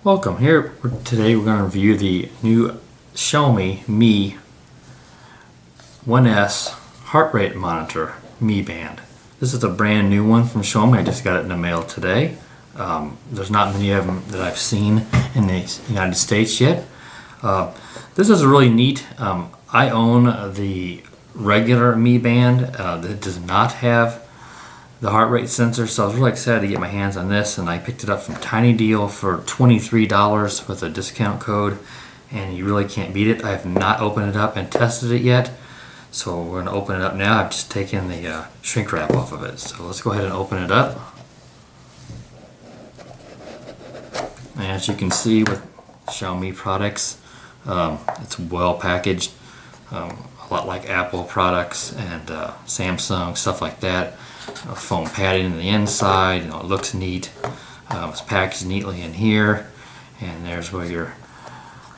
Welcome. Today we're going to review the new Xiaomi Mi 1S heart rate monitor Mi Band. This is a brand new one from Xiaomi. I just got it in the mail today. There's not many of them that I've seen in the United States yet. This is a really neat. I own the regular Mi Band that does not have the heart rate sensor, so I was really excited to get my hands on this, and I picked it up from Tiny Deal for $23 with a discount code, and you really can't beat it. I have not opened it up and tested it yet, so we're going to open it up now. I've just taken the shrink wrap off of it, so let's go ahead and open it up. And as you can see with Xiaomi products, it's well packaged, a lot like Apple products and Samsung, stuff like that. Foam padding in the inside, it looks neat. It's packaged neatly in here, and there's where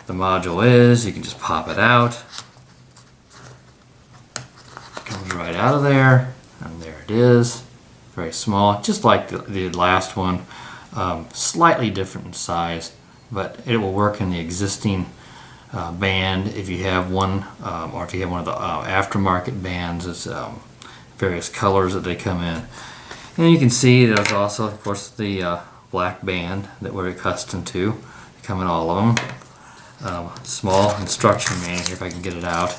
the module is. You can just pop it out. It comes right out of there, and there it is. Very small, just like the last one. Slightly different in size, but it will work in the existing band if you have one, or if you have one of the aftermarket bands. It's various colors that they come in, and you can see there's also, of course, the black band that we're accustomed to. They come in all of them. Small instruction manual here, if I can get it out.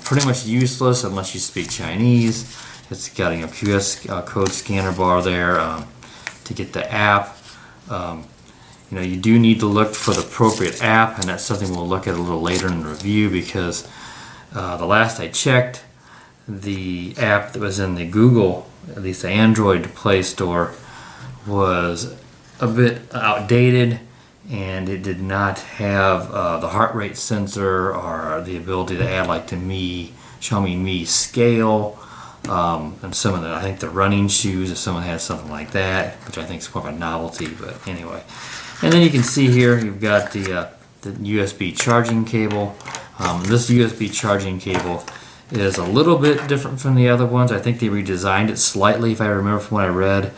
Pretty much useless unless you speak Chinese. It's got a QR code scanner bar there to get the app. You do need to look for the appropriate app, and that's something we'll look at a little later in the review, because the last I checked, the app that was in the Google, at least the Android Play Store, was a bit outdated, and it did not have the heart rate sensor or the ability to add like the Xiaomi Mi scale, and some of the, I think the running shoes, if someone has something like that, which I think is more of a novelty, but anyway. And then you can see here you've got the USB charging cable. This USB charging cable is a little bit different from the other ones. I think they redesigned it slightly, if I remember from what I read,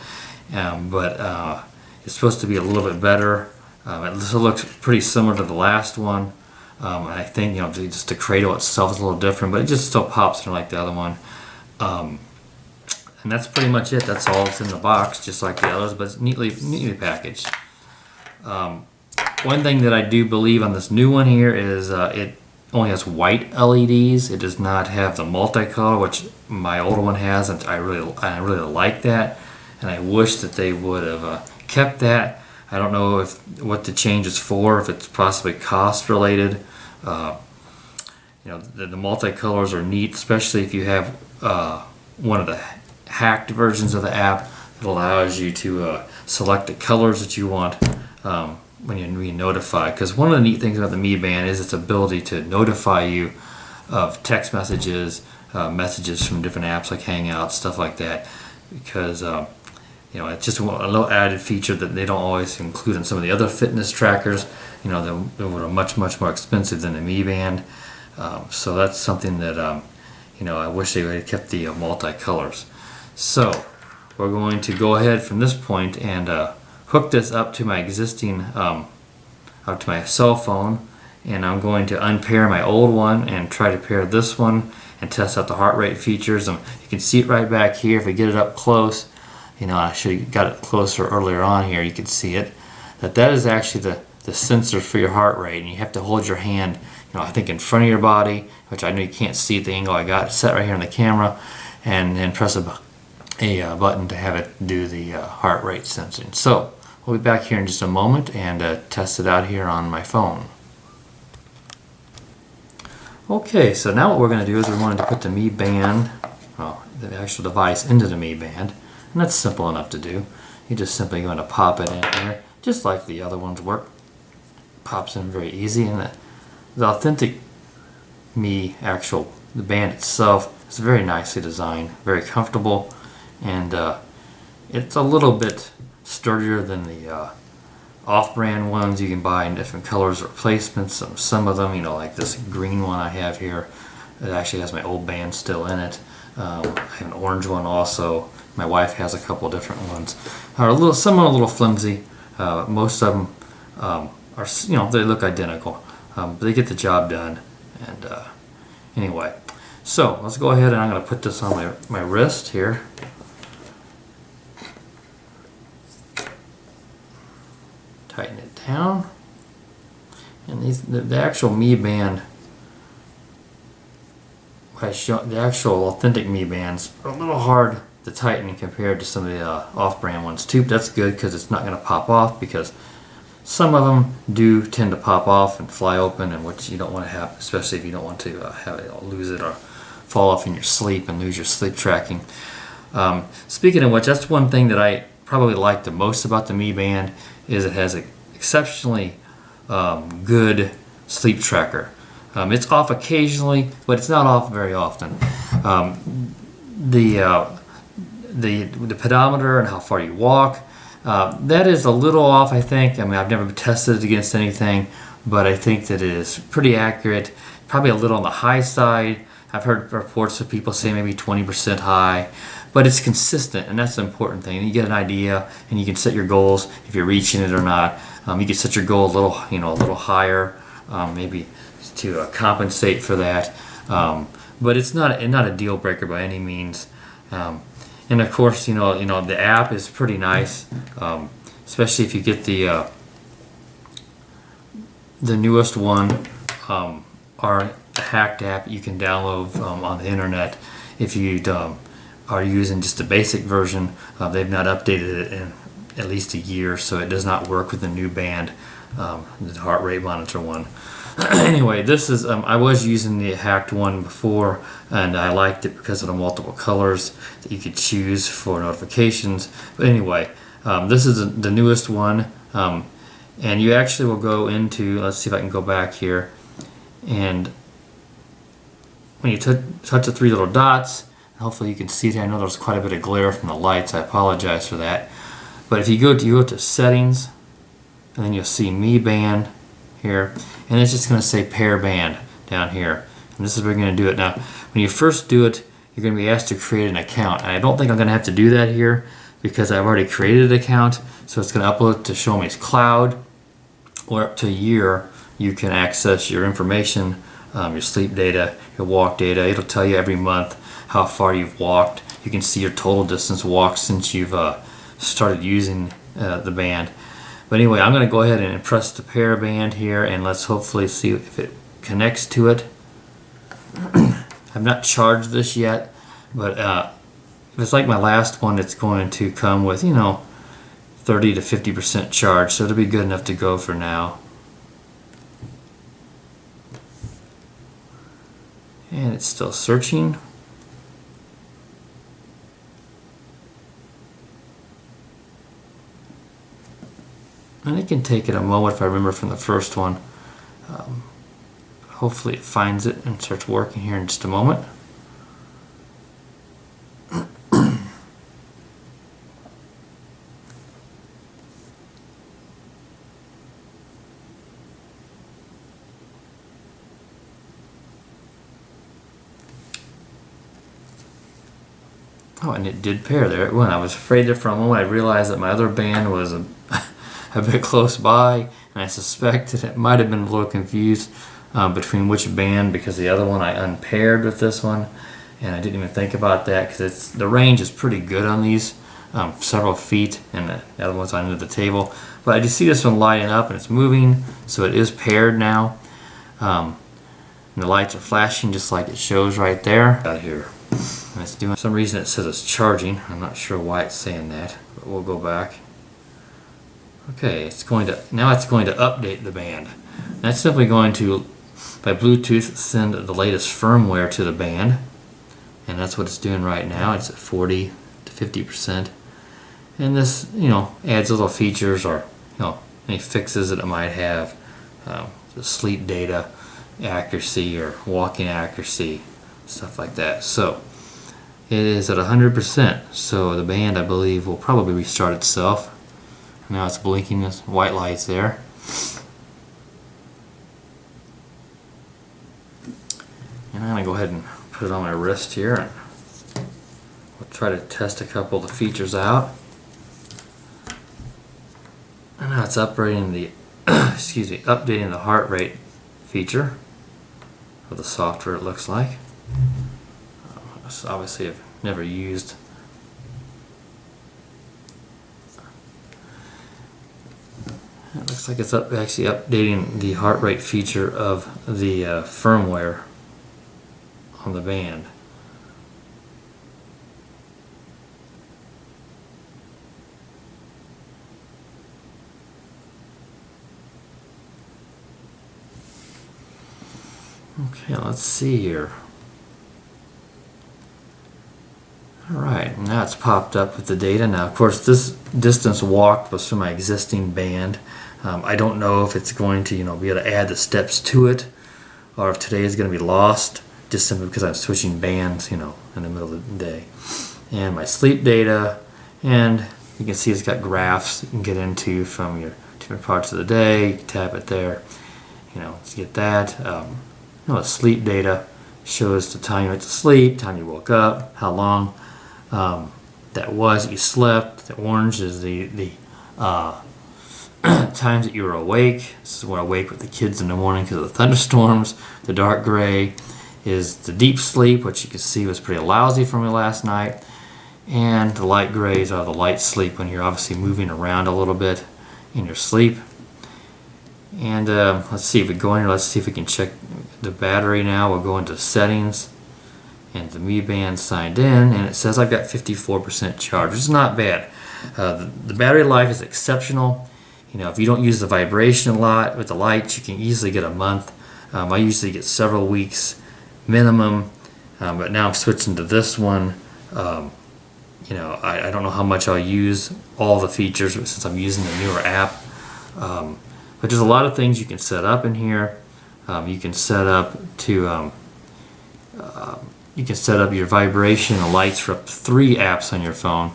but it's supposed to be a little bit better. It still looks pretty similar to the last one. I think just the cradle itself is a little different, but it just still pops in like the other one. And that's pretty much it. That's all that's in the box, just like the others, but it's neatly packaged. One thing that I do believe on this new one here is it only has white LEDs. It does not have the multicolor, which my older one has, and I really like that, and I wish that they would have kept that. I don't know what the change is for, if it's possibly cost related. The multicolors are neat, especially if you have one of the hacked versions of the app that allows you to select the colors that you want when you notify. Because one of the neat things about the Mi Band is its ability to notify you of text messages, messages from different apps like Hangouts, stuff like that. Because it's just a little added feature that they don't always include in some of the other fitness trackers. They were much more expensive than the Mi Band. So that's something that I wish they would have kept the multicolors. So we're going to go ahead from this point and hook this up to my existing, up to my cell phone, and I'm going to unpair my old one and try to pair this one and test out the heart rate features. You can see it right back here. If I get it up close, I should have got it closer earlier on here. You can see it. That is actually the sensor for your heart rate, and you have to hold your hand, I think in front of your body, which I know you can't see at the angle I got it set right here on the camera, and then press a button to have it do the heart rate sensing. So we'll be back here in just a moment and test it out here on my phone. Okay, so now what we're going to do is we're going to put the Mi Band, the actual device, into the Mi Band, and that's simple enough to do. You're just simply going to pop it in here, just like the other ones work. Pops in very easy, and the authentic Mi the band itself is very nicely designed, very comfortable, and it's a little bit sturdier than the off-brand ones you can buy in different colors, replacements. Some of them, like this green one I have here, it actually has my old band still in it. I have an orange one also. My wife has a couple different ones. Some are a little flimsy. Most of them are, you know, they look identical, but they get the job done. And anyway, so let's go ahead and I'm going to put this on my wrist here. Tighten it down. And the actual Mi Band, the actual authentic Mi Bands are a little hard to tighten compared to some of the off-brand ones too. But that's good because it's not going to pop off, because some of them do tend to pop off and fly open, and which you don't want to have, especially if you don't want to have it lose it or fall off in your sleep and lose your sleep tracking. Speaking of which, that's one thing that I probably like the most about the Mi Band, is it has an exceptionally good sleep tracker. It's off occasionally, but it's not off very often. The pedometer and how far you walk, that is a little off, I think. I mean, I've never tested it against anything, but I think that it is pretty accurate. Probably a little on the high side. I've heard reports of people say maybe 20% high, but it's consistent, and that's the important thing. You get an idea, and you can set your goals if you're reaching it or not. You can set your goal a little, a little higher, maybe to compensate for that. But it's not a deal breaker by any means. And of course, the app is pretty nice, especially if you get the newest one, our hacked app you can download on the internet. If you are using just the basic version, they've not updated it in at least a year, so it does not work with the new band, the heart rate monitor one. Anyway, this is I was using the hacked one before, and I liked it because of the multiple colors that you could choose for notifications. But anyway, this is the newest one, and you actually will go into, let's see if I can go back here, and when you touch the three little dots, hopefully you can see it. I know there's quite a bit of glare from the lights, I apologize for that. But if you go to settings, and then you'll see Mi Band here, and it's just going to say pair band down here, and this is where you're going to do it. Now when you first do it, you're going to be asked to create an account, and I don't think I'm going to have to do that here because I've already created an account. So it's going to upload to Xiaomi's cloud, or up to a year you can access your information, your sleep data, your walk data. It'll tell you every month how far you've walked. You can see your total distance walked since you've started using the band. But anyway, I'm going to go ahead and press the pair band here, and let's hopefully see if it connects to it. I've not charged this yet, but if it's like my last one, it's going to come with 30 to 50% charge, so it'll be good enough to go for now. And it's still searching. And it can take it a moment, if I remember from the first one. Hopefully it finds it and starts working here in just a moment. Oh, and it did pair there. When I was afraid there for a moment, I realized that my other band was a bit close by, and I suspect that it might have been a little confused between which band, because the other one I unpaired with this one, and I didn't even think about that because the range is pretty good on these, several feet, and the other one's under the table. But I just see this one lighting up and it's moving, so it is paired now. And the lights are flashing just like it shows right there. Out here. And it's doing, for some reason it says it's charging. I'm not sure why it's saying that, but we'll go back. Okay, now it's going to update the band. That's simply going to, by Bluetooth, send the latest firmware to the band, and that's what it's doing right now. It's at 40 to 50%, and this, adds little features or any fixes that it might have, the sleep data accuracy or walking accuracy, stuff like that. So it is at 100%. So the band, I believe, will probably restart itself. Now it's blinking this white lights there. And I'm going to go ahead and put it on my wrist here, and we'll try to test a couple of the features out. And now it's upgrading the excuse me, updating the heart rate feature of the software, it looks like. This obviously I've never used. It looks like it's actually updating the heart rate feature of the firmware on the band. Okay, let's see here. Alright, now it's popped up with the data. Now, of course, this distance walked was from my existing band. I don't know if it's going to, be able to add the steps to it, or if today is going to be lost, just simply because I'm switching bands, in the middle of the day. And my sleep data, and you can see it's got graphs you can get into from your different parts of the day. You can tap it there, to get that. The sleep data shows the time you went to sleep, time you woke up, how long that was that you slept. The orange is the times that you were awake. This is when I wake with the kids in the morning because of the thunderstorms. The dark gray is the deep sleep, which you can see was pretty lousy for me last night. And the light grays are the light sleep, when you're obviously moving around a little bit in your sleep. And let's see if we go in here. Let's see if we can check the battery now. We'll go into settings, and the Mi Band signed in, and it says I've got 54% charge, which is not bad. The battery life is exceptional. If you don't use the vibration a lot with the lights, you can easily get a month. I usually get several weeks minimum, but now I'm switching to this one. I don't know how much I'll use all the features since I'm using the newer app. But there's a lot of things you can set up in here. You can set up to your vibration and lights for up to 3 apps on your phone.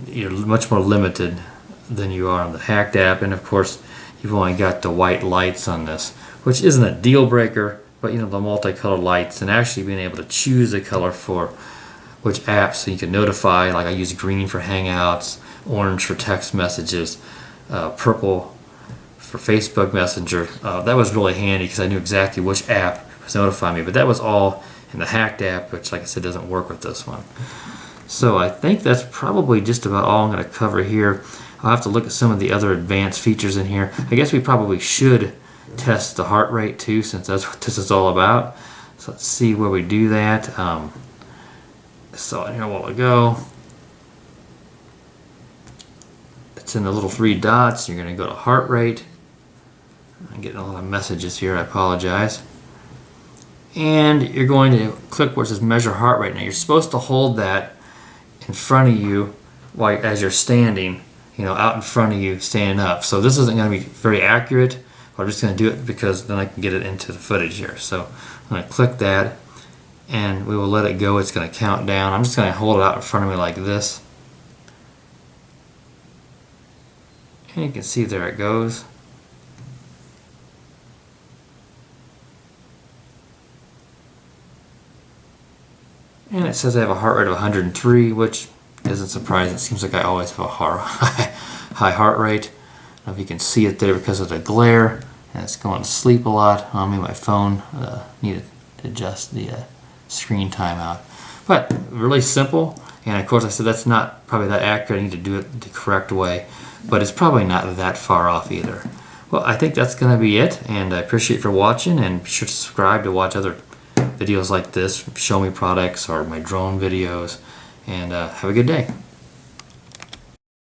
You're much more limited than you are on the Hacked app, and of course you've only got the white lights on this, which isn't a deal breaker, but the multicolored lights, and actually being able to choose a color for which apps, so you can notify, like I use green for Hangouts, orange for text messages, purple for Facebook Messenger. That was really handy because I knew exactly which app was notifying me, but that was all in the Hacked app, which, like I said, doesn't work with this one. So I think that's probably just about all I'm going to cover here. I'll have to look at some of the other advanced features in here. I guess we probably should test the heart rate too, since that's what this is all about. So let's see where we do that. I saw it here a while ago. It's in the little 3 dots. You're going to go to heart rate. I'm getting a lot of messages here. I apologize. And you're going to click where it says measure heart rate. Now you're supposed to hold that in front of you as you're standing, out in front of you, standing up. So this isn't going to be very accurate, but I'm just going to do it because then I can get it into the footage here. So I'm going to click that, and we will let it go. It's going to count down. I'm just going to hold it out in front of me like this. And you can see there it goes. And it says I have a heart rate of 103, which isn't surprising. It seems like I always have a high heart rate. I don't know if you can see it there because of the glare, and it's going to sleep a lot on me. My phone needed to adjust the screen time out. But really simple, and of course I said that's not probably that accurate. I need to do it the correct way, but it's probably not that far off either. Well, I think that's going to be it, and I appreciate you for watching, and be sure to subscribe to watch other videos like this, Xiaomi products or my drone videos, and have a good day.